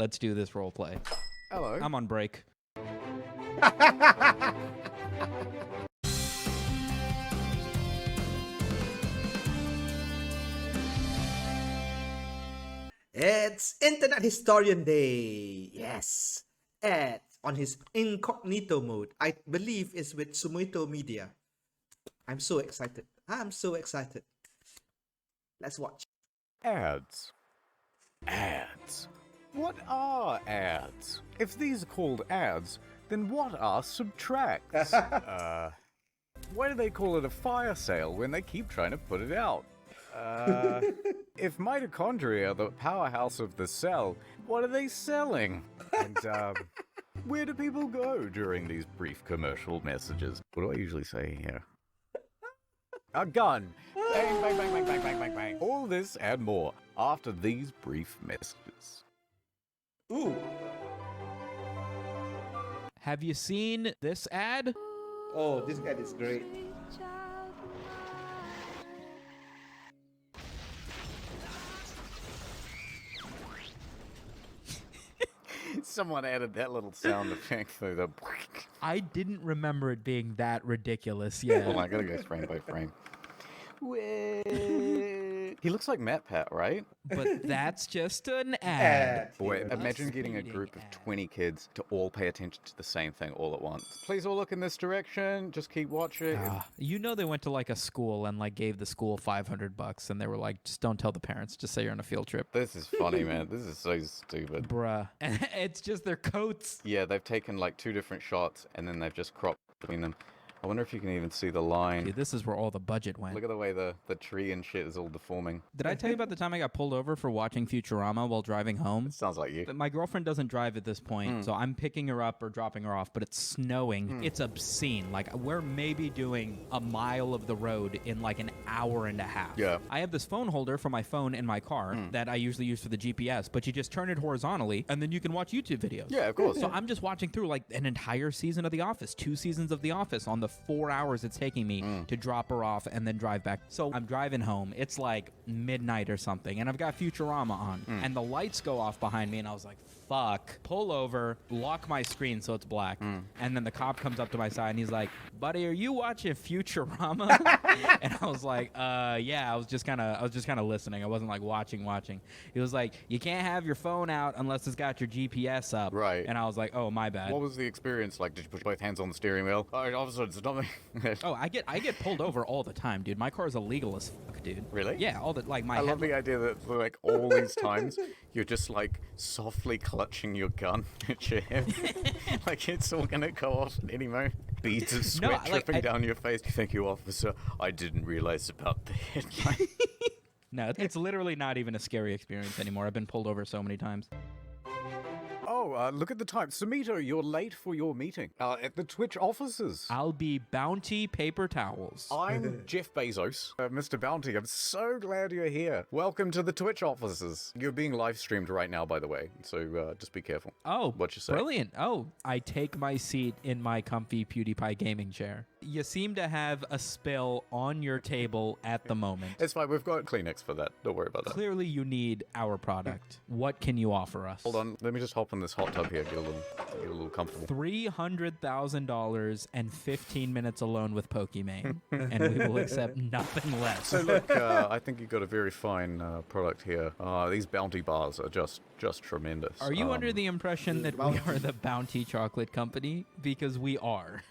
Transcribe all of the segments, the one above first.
Let's do this role play. Hello. I'm on break. It's Internet Historian Day. Yes. And on his Incognito mode, I believe is with Sumito Media. I'm so excited. Let's watch. Ads. Ads. What are ads? If these are called ads, then what are subtracts? Why do they call it a fire sale when they keep trying to put it out? If mitochondria are the powerhouse of the cell, what are they selling? And, where do people go during these brief commercial messages? What do I usually say here? A gun! Bang, bang, bang, bang, bang, bang, bang, bang. All this and more after these brief messages. Ooh. Have you seen this ad? Oh, this guy is great. Someone added that little sound effect through the... I didn't remember it being that ridiculous yet. Hold on, I gotta go frame by frame. He looks like Matt Pat, right? But that's just an ad. Boy, imagine getting a group of 20 kids to all pay attention to the same thing all at once. Please all look in this direction. Just keep watching. You know they went to like a school and like gave the school $500 and they were like, just don't tell the parents. Just say you're on a field trip. This is funny, man. This is so stupid. Bruh. And it's just their coats. Yeah, they've taken like 2 different shots and then they've just cropped between them. I wonder if you can even see the line. Dude, this is where all the budget went. Look at the way the tree and shit is all deforming. Did I tell you about the time I got pulled over for watching Futurama while driving home? It sounds like you. My girlfriend doesn't drive at this point, so I'm picking her up or dropping her off, but it's snowing. It's obscene. Like, we're maybe doing a mile of the road in like an hour and a half. Yeah. I have this phone holder for my phone in my car that I usually use for the GPS, but you just turn it horizontally, and then you can watch YouTube videos. Yeah, of course. So I'm just watching through like an entire season of The Office, 2 seasons of The Office on the 4 hours it's taking me to drop her off and then drive back. So I'm driving home. It's like midnight or something, and I've got Futurama on, and the lights go off behind me, and I was like, fuck. Pull over, lock my screen so it's black, and then the cop comes up to my side, and he's like, buddy, are you watching Futurama? And I was like, yeah, I was just kind of listening. I wasn't like watching. He was like, you can't have your phone out unless it's got your GPS up. Right. And I was like, oh, my bad. What was the experience like? Did you put both hands on the steering wheel? All right, officer, it's not me. Oh, I get pulled over all the time, dude. My car is illegal as fuck, dude. Really? Yeah, all the like my. I love the idea that like all these times you're just like softly clutching your gun at your hip, like it's all gonna go off at any moment. Beads of sweat dripping down your face. Thank you, officer. I didn't realize about the headline. No, it's literally not even a scary experience anymore. I've been pulled over so many times. Oh, look at the time. Sumito, you're late for your meeting at the Twitch offices. I'll be Bounty paper towels. I'm Jeff Bezos. Mr. Bounty, I'm so glad you're here. Welcome to the Twitch offices. You're being live streamed right now, by the way, so just be careful. Oh, what you say? Brilliant. Oh, I take my seat in my comfy PewDiePie gaming chair. You seem to have a spill on your table at the moment. It's fine. We've got Kleenex for that. Don't worry about that. Clearly, you need our product. What can you offer us? Hold on. Let me just hop in this hot tub here. Get a little comfortable. $300,000 and 15 minutes alone with Pokimane, and we will accept nothing less. So look, I think you got a very fine product here. These Bounty bars are just tremendous. Are you under the impression that we are the Bounty Chocolate Company? Because we are.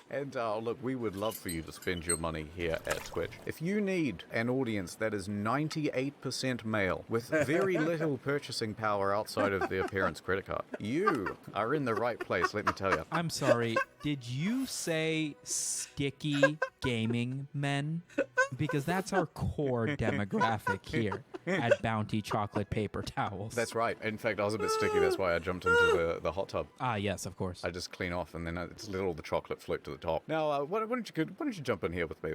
And look, we would love for you to spend your money here at Twitch. If you need an audience that is 98% male with very little purchasing power outside of the appearance credit card, you are in the right place, let me tell you. I'm sorry, did you say sticky gaming men? Because that's our core demographic here at Bounty Chocolate Paper Towels. That's right. In fact, I was a bit sticky. That's why I jumped into the hot tub. Ah, yes, of course. I just clean off, and then it's let all the chocolate float to the top. Now, why don't you jump in here with me?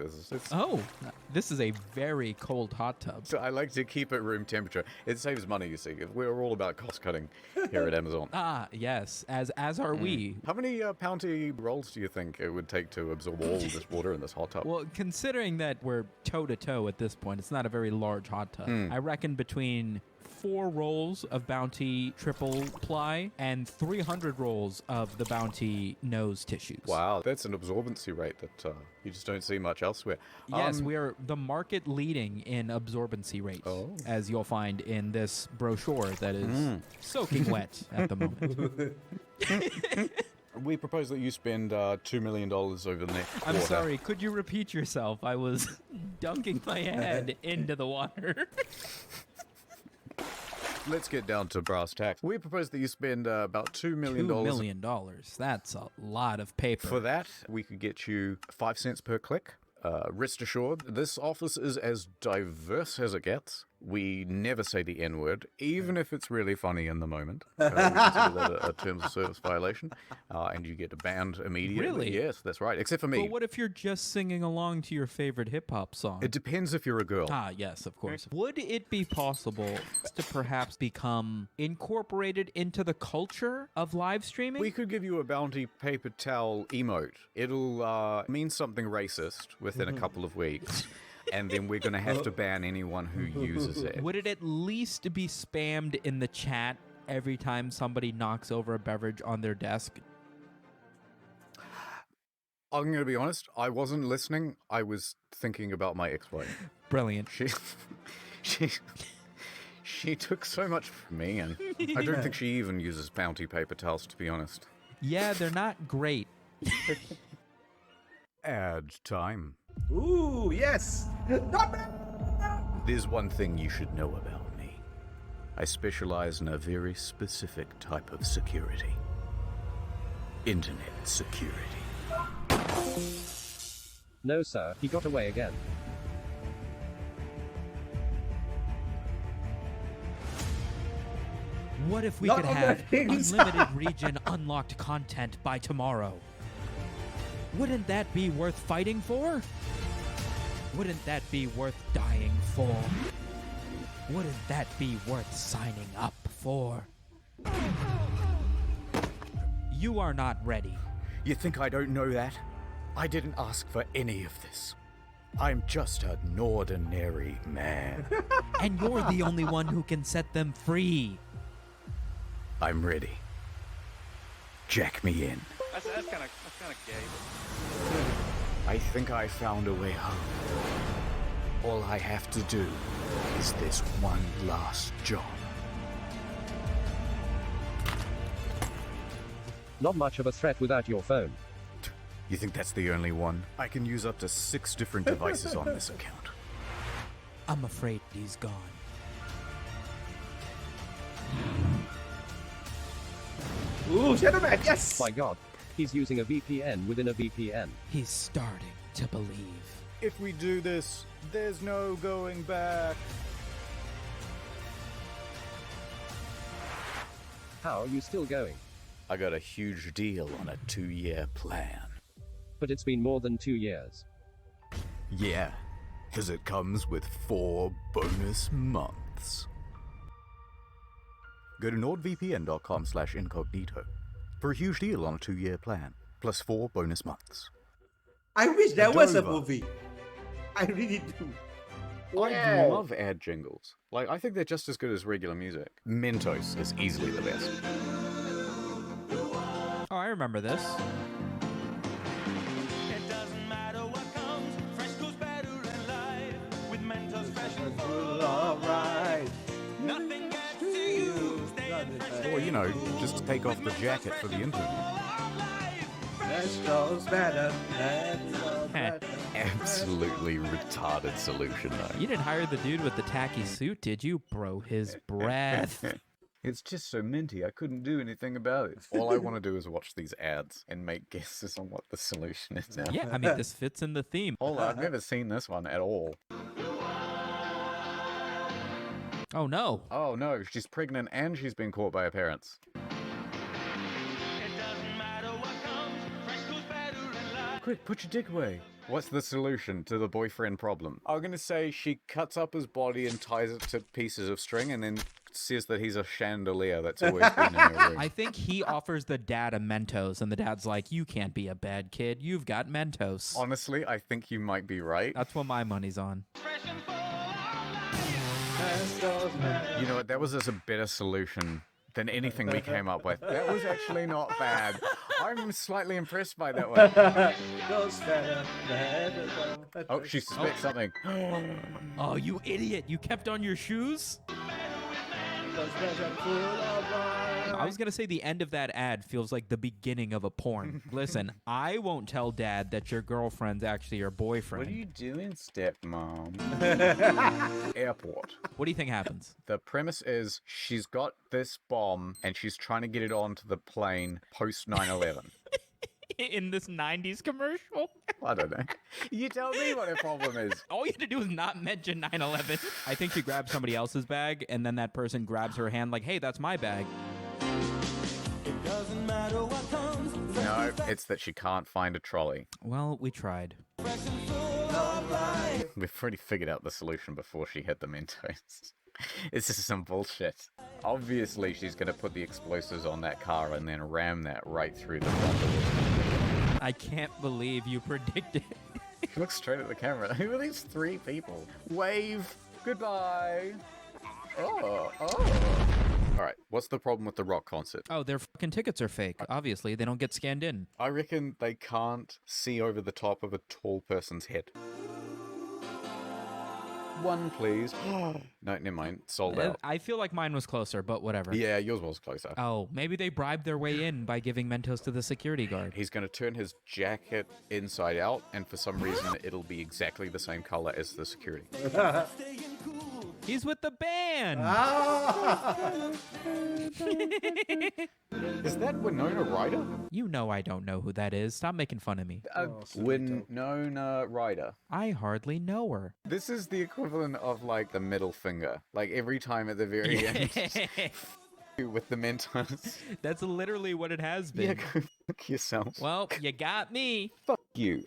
This is a very cold hot tub. So I like to keep it room temperature. It saves money, you see. We're all about cost cutting here at Amazon. Ah, yes, as are we. How many Bounty rolls do you think it would take to absorb all of this water in this hot tub? Well, considering that we're toe-to-toe at this point, it's not a very large hot tub. I reckon between 4 rolls of bounty triple ply and 300 rolls of the bounty nose tissues. Wow, that's an absorbency rate that you just don't see much elsewhere. Yes, we are the market leading in absorbency rate, as you'll find in this brochure that is soaking wet at the moment. We propose that you spend $2 million over the next quarter. I'm sorry, could you repeat yourself? I was dunking my head into the water. Let's get down to brass tacks. We propose that you spend about $2 million. $2 million. That's a lot of paper. For that, we could get you 5 cents per click. Rest assured, this office is as diverse as it gets. We never say the N-word, even if it's really funny in the moment. We consider that a terms of service violation, and you get banned immediately. Really? Yes, that's right, except for me. But what if you're just singing along to your favorite hip-hop song? It depends if you're a girl. Ah, yes, of course. Would it be possible to perhaps become incorporated into the culture of live streaming? We could give you a bounty paper towel emote. It'll mean something racist within a couple of weeks. And then we're going to have to ban anyone who uses it. Would it at least be spammed in the chat every time somebody knocks over a beverage on their desk? I'm going to be honest, I wasn't listening. I was thinking about my ex-wife. Brilliant. She took so much from me, and I don't think she even uses bounty paper towels, to be honest. Yeah, they're not great. Ad time. Ooh, yes. There's one thing you should know about me. I specialize in a very specific type of security. Internet security. No, sir, he got away again. What if we Not could on have the things. unlimited region unlocked content by tomorrow? Wouldn't that be worth fighting for? Wouldn't that be worth dying for? Wouldn't that be worth signing up for? You are not ready. You think I don't know that? I didn't ask for any of this. I'm just an ordinary man. And you're the only one who can set them free. I'm ready. Jack me in. That's kind of gay. I think I found a way home. All I have to do is this one last job. Not much of a threat without your phone. You think that's the only one? I can use up to 6 different devices on this account. I'm afraid he's gone. Ooh, Shadow Man, yes. My god, he's using a VPN within a VPN. He's starting to believe. If we do this, there's no going back. How are you still going? I got a huge deal on a 2-year plan. But it's been more than 2 years. Yeah, because it comes with 4 bonus months. Go to nordvpn.com/incognito for a huge deal on a 2-year plan, plus 4 bonus months. I wish there was a Dover. movie. I really do. I love ad jingles. Like, I think they're just as good as regular music. Mentos is easily the best. Oh, I remember this. It doesn't matter what comes, fresh goes better in life. With Mentos fresh and full, Alright. nothing gets to you. Stay fresh. Or, you know, just take off the jacket for the interview. Fresh goes better. Absolutely retarded solution, though. You didn't hire the dude with the tacky suit, did you? Bro, his breath. It's just so minty, I couldn't do anything about it. All I want to do is watch these ads and make guesses on what the solution is now. Yeah, I mean, this fits in the theme. Hold on, I've never seen this one at all. Oh, no. Oh no, she's pregnant and she's been caught by her parents. It doesn't matter what comes, fresh goes better in life. Quick, put your dick away. What's the solution to the boyfriend problem? I'm gonna say she cuts up his body and ties it to pieces of string and then says that he's a chandelier that's always been in her room. I think he offers the dad a Mentos, and the dad's like, you can't be a bad kid. You've got Mentos. Honestly, I think you might be right. That's what my money's on. Fresh and full of life. You know what? That was just a better solution than anything we came up with. That was actually not bad. I'm slightly impressed by that one. Oh, she suspects something. Oh, you idiot. You kept on your shoes? I was going to say the end of that ad feels like the beginning of a porn. Listen, I won't tell Dad that your girlfriend's actually your boyfriend. What are you doing, stepmom? Airport. What do you think happens? The premise is she's got this bomb and she's trying to get it onto the plane post 9/11. In this 90s commercial? I don't know. You tell me what her problem is. All you had to do is not mention 9/11. I think she grabs somebody else's bag, and then that person grabs her hand like, hey, that's my bag. It doesn't matter what comes. No, it's that she can't find a trolley. Well, we tried. Fresh and full of life. We've already figured out the solution before she hit the Mentos. It's just some bullshit. Obviously, she's going to put the explosives on that car and then ram that right through the front of it. I can't believe you predicted. Look straight at the camera. Who are these three people? Wave. Goodbye. Oh. Alright, what's the problem with the rock concert? Oh, their fucking tickets are fake. Obviously, they don't get scanned in. I reckon they can't see over the top of a tall person's head. One, please. No, never mind. Sold out. I feel like mine was closer, but whatever. Yeah, yours was closer. Oh, maybe they bribed their way in by giving Mentos to the security guard. He's going to turn his jacket inside out, and for some reason, it'll be exactly the same color as the security. Staying cool. He's with the band! Is that Winona Ryder? You know I don't know who that is. Stop making fun of me. Winona Ryder. I hardly know her. This is the equivalent of, like, the middle finger. Like, every time at the very end. With the Mentos. That's literally what it has been. Yeah, go fuck yourself. Well, you got me. Fuck you.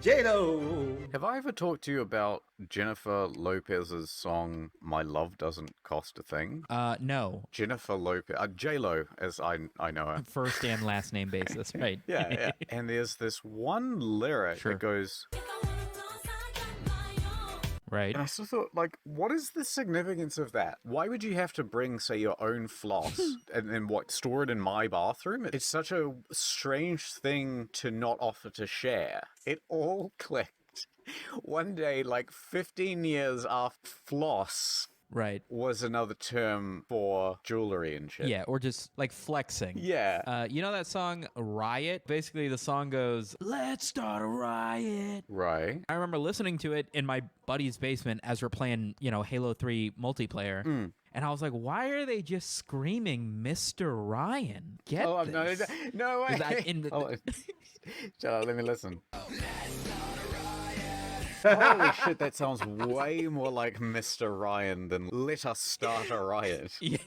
J-Lo! Have I ever talked to you about Jennifer Lopez's song "My Love Doesn't Cost a Thing"? No. Jennifer Lopez, J-Lo, as I know her. First and last name basis, right? Yeah. And there's this one lyric Sure. that goes, Right. and I still thought, like, what is the significance of that? Why would you have to bring, say, your own floss and then store it in my bathroom? It's such a strange thing to not offer to share. It all clicked. One day, like 15 years after floss Right. was another term for jewelry and shit. Yeah, or just like flexing. Yeah. You know that song Riot? Basically, the song goes, "Let's start a riot." Right. I remember listening to it in my buddy's basement as we're playing, Halo 3 multiplayer. And I was like, why are they just screaming Mr. Ryan? Get this. No way. Is that in the- Hold on. Shut up, let me listen. Holy shit, that sounds way more like Mr. Ryan than "Let Us Start a Riot." Yeah.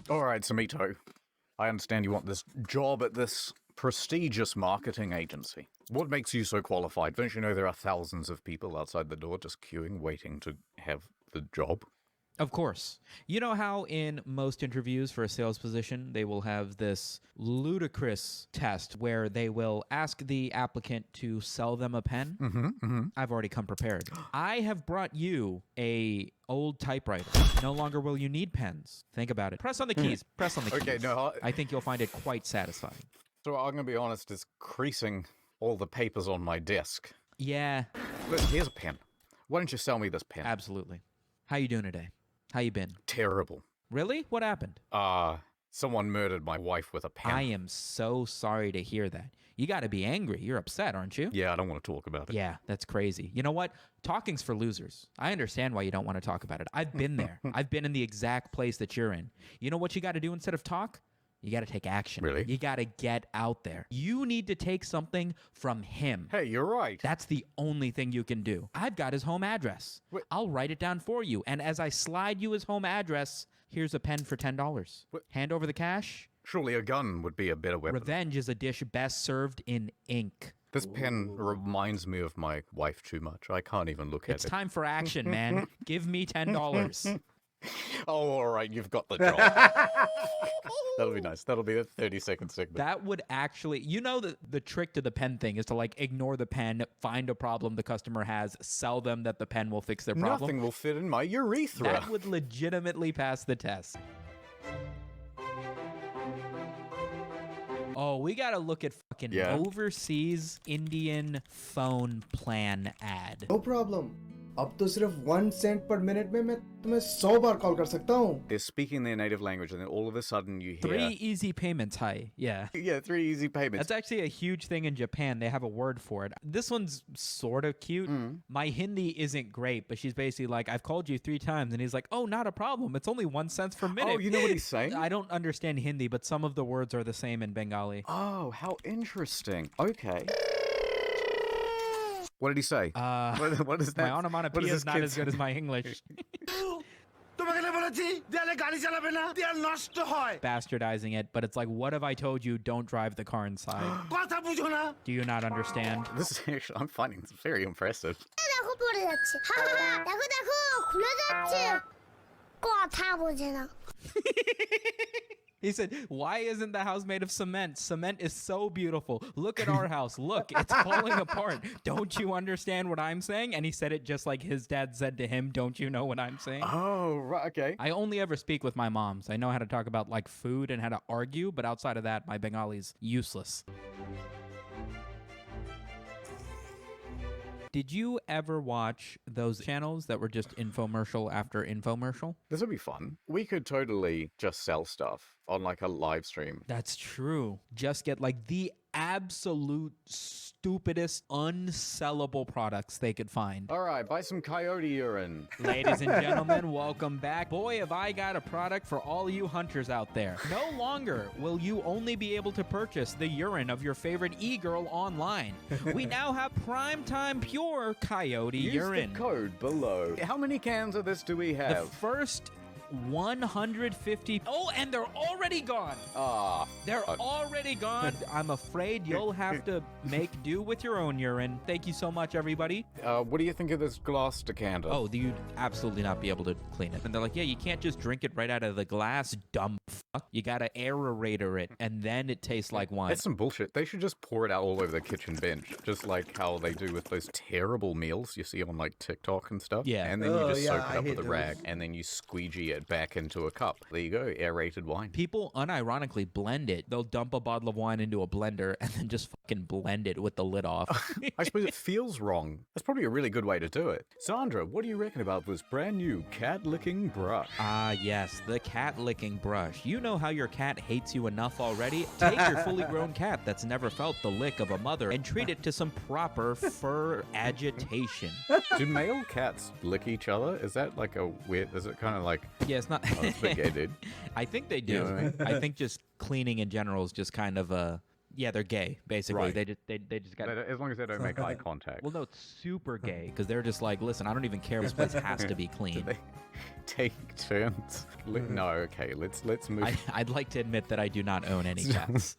Alright, Sumito. I understand you want this job at this prestigious marketing agency. What makes you so qualified? Don't you know there are thousands of people outside the door just queuing, waiting to have the job? Of course. You know how in most interviews for a sales position, they will have this ludicrous test where they will ask the applicant to sell them a pen? I've already come prepared. I have brought you a old typewriter. No longer will you need pens. Think about it. Press on the keys. Press on the keys. Okay, no, I think you'll find it quite satisfying. So I'm going to be honest, it's creasing all the papers on my desk. Yeah, Look, here's a pen. Why don't you sell me this pen? absolutely. How you doing today? How you been? Terrible. Really? What happened? Someone murdered my wife with a pen. I am so sorry to hear that. You got to be angry. You're upset, aren't you? Yeah, I don't want to talk about it. Yeah, that's crazy. You know what? Talking's for losers. I understand why you don't want to talk about it. I've been there. I've been in the exact place that you're in. You know what you got to do instead of talk? You got to take action. Really? You got to get out there. You need to take something from him. Hey, you're right. That's the only thing you can do. I've got his home address. Wait. I'll write it down for you. And as I slide you his home address, here's a pen for $10. What? Hand over the cash. Surely a gun would be a better weapon. Revenge is a dish best served in ink. This pen reminds me of my wife too much. I can't even look It's at it. time for action, man. Give me $10. Oh, all right, you've got the drop. That'll be nice. That'll be a 30-second segment. That would actually, you know, the trick to the pen thing is to like ignore the pen, find a problem the customer has, sell them that the pen will fix their problem. Nothing will fit in my urethra. That would legitimately pass the test. Oh, we gotta look at fucking overseas Indian phone plan ad. No problem अब तो सिर्फ 1 Saint पर minute में मैं तुम्हें 100 बार call कर सकता हूँ They're speaking their native language, and then all of a sudden you hear 3 easy payments, hi. Yeah. Yeah, 3 easy payments. That's actually a huge thing in Japan. They have a word for it. This one's sort of cute. My Hindi isn't great, but she's basically like, I've called you 3 times. And he's like, oh, not a problem. It's only 1 cent per minute. Oh, you know what he's saying? I don't understand Hindi, but some of the words are the same in Bengali. Oh, how interesting. Okay. What did he say? What is that? My onomatopoeia is not as good as my English. Bastardizing it, but it's like, what if I told you don't drive the car inside? Do you not understand? This is actually, I'm finding this very impressive. দেখো পড়ে যাচ্ছে দেখো দেখো খুলে যাচ্ছে কথা বোঝে না He said, why isn't the house made of cement? Cement is so beautiful. Look at our house. Look, it's falling apart. Don't you understand what I'm saying? And he said it just like his dad said to him, don't you know what I'm saying? Oh, right, okay. I only ever speak with my moms. I know how to talk about like food and how to argue, but outside of that, my Bengali's useless. Did you ever watch those channels that were just infomercial after infomercial? This would be fun. We could totally just sell stuff on like a live stream. That's true. Just get like the absolute stupidest, unsellable products they could find. All right, buy some coyote urine. Ladies and gentlemen, welcome back. Boy, have I got a product for all you hunters out there. No longer will you only be able to purchase the urine of your favorite e-girl online. We now have primetime pure coyote urine. Use the code below. How many cans of this do we The have? first 150. Oh, and they're already gone. They're already gone. I'm afraid you'll have to make do with your own urine. Thank you so much, everybody. What do you think of this glass decanter? Oh, you'd absolutely not be able to clean it. And they're like, yeah, you can't just drink it right out of the glass, dumb fuck. You gotta aerator it, and then it tastes like wine. That's some bullshit. They should just pour it out all over the kitchen bench, just like how they do with those terrible meals you see on like TikTok and stuff. Yeah. And then you just soak it I up with hate a rag, those. and then you squeegee it back into a cup. There you go, aerated wine. People unironically blend it. They'll dump a bottle of wine into a blender and then just fucking blend it with the lid off. I suppose it feels wrong. That's probably a really good way to do it. Sandra, what do you reckon about this brand new cat licking brush? Ah, yes, the cat licking brush. You know how your cat hates you enough already? Take your fully grown cat that's never felt the lick of a mother and treat it to some proper fur agitation. Do male cats lick each other? Is that like a weird, is it kind of like, Yeah, it's not. oh, it's a bit gay, dude. I think they do. You know what I I think just cleaning in general is just kind of yeah, they're gay basically. Right. They just got. As long as they don't make eye contact. Well, no, it's super gay because they're just like, listen, I don't even care. This place has to be clean. They take turns. No, okay, let's move. I'd like to admit that I do not own any cats.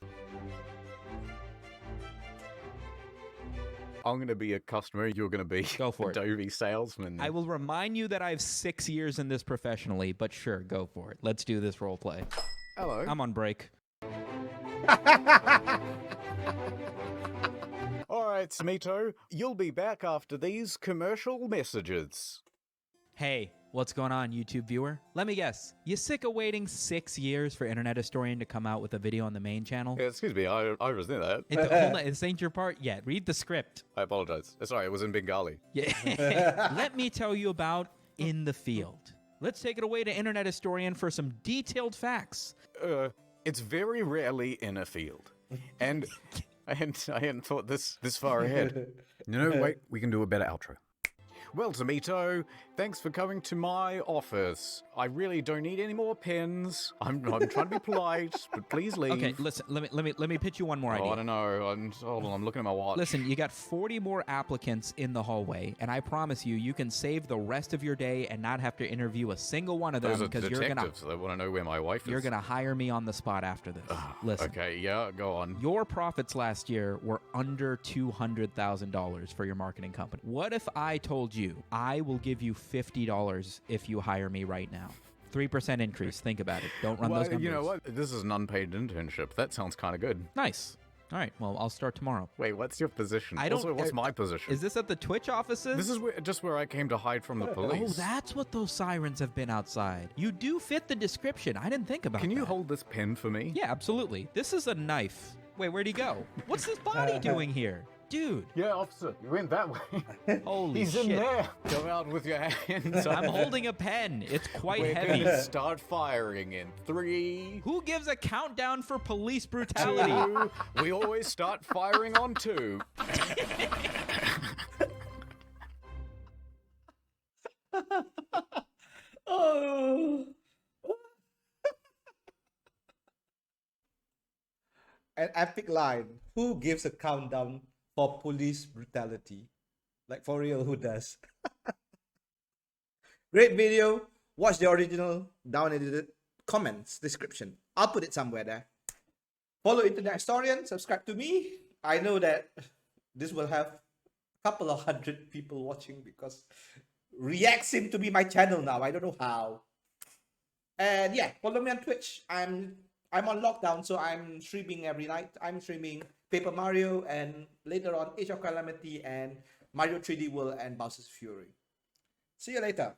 I'm going to be a customer. You're going to be Go for it. Adobe salesman. I will remind you that I have 6 years in this professionally, but sure, go for it. Let's do this role play. Hello. I'm on break. All right, Sumito, you'll be back after these commercial messages. Hey, what's going on, YouTube viewer? Let me guess. You sick of waiting 6 years for Internet Historian to come out with a video on the main channel? Yeah, excuse me, I was near that. Hold on, this ain't your part yet. Read the script. I apologize. Sorry, it was in Bengali. Yeah. Let me tell you about In the Field. Let's take it away to Internet Historian for some detailed facts. It's very rarely in a field. And I hadn't thought this far ahead. No, wait, we can do a better outro. Well, Sumito, thanks for coming to my office. I really don't need any more pens. I'm trying to be polite, but please leave. Okay, listen, let me pitch you one more Oh, idea. I don't know. Hold on, I'm looking at my watch. Listen, you got 40 more applicants in the hallway, and I promise you can save the rest of your day and not have to interview a single one of them Those are because detectives. They want to know where my wife is. you're gonna hire me on the spot after this. Listen. Okay, yeah, go on. Your profits last year were under $200,000 for your marketing company. What if I told you I will give you $50 if you hire me right now? 3% increase. Think about it. Don't run Well, those numbers. you know what? This is an unpaid internship. That sounds kind of good. Nice. All right. Well, I'll start tomorrow. Wait, what's your position? I don't- Also, what's my position? Is this at the Twitch offices? This is just where I came to hide from the police. Oh, that's what those sirens have been outside. You do fit the description. I didn't think about Can you that. hold this pen for me? Yeah, absolutely. This is a knife. Wait, where'd he go? What's this body doing here? Dude. Yeah, officer, you went that way. Holy He's shit. in there. Go out with your hands. I'm holding a pen. It's quite We're heavy. gonna start firing in 3, Who gives a countdown for police brutality? 2. We always start firing on 2. Oh. An epic line. Who gives a countdown for police brutality? Like, for real, who does? Great video. Watch the original, down in the comments description. I'll put it somewhere there. Follow Internet Historian, subscribe to me. I know that this will have a couple of hundred people watching because React seems to be my channel now. I don't know how. And yeah, follow me on Twitch. I'm on lockdown, so I'm streaming every night. I'm streaming Paper Mario and later on Age of Calamity and Mario 3D World and Bowser's Fury. See you later.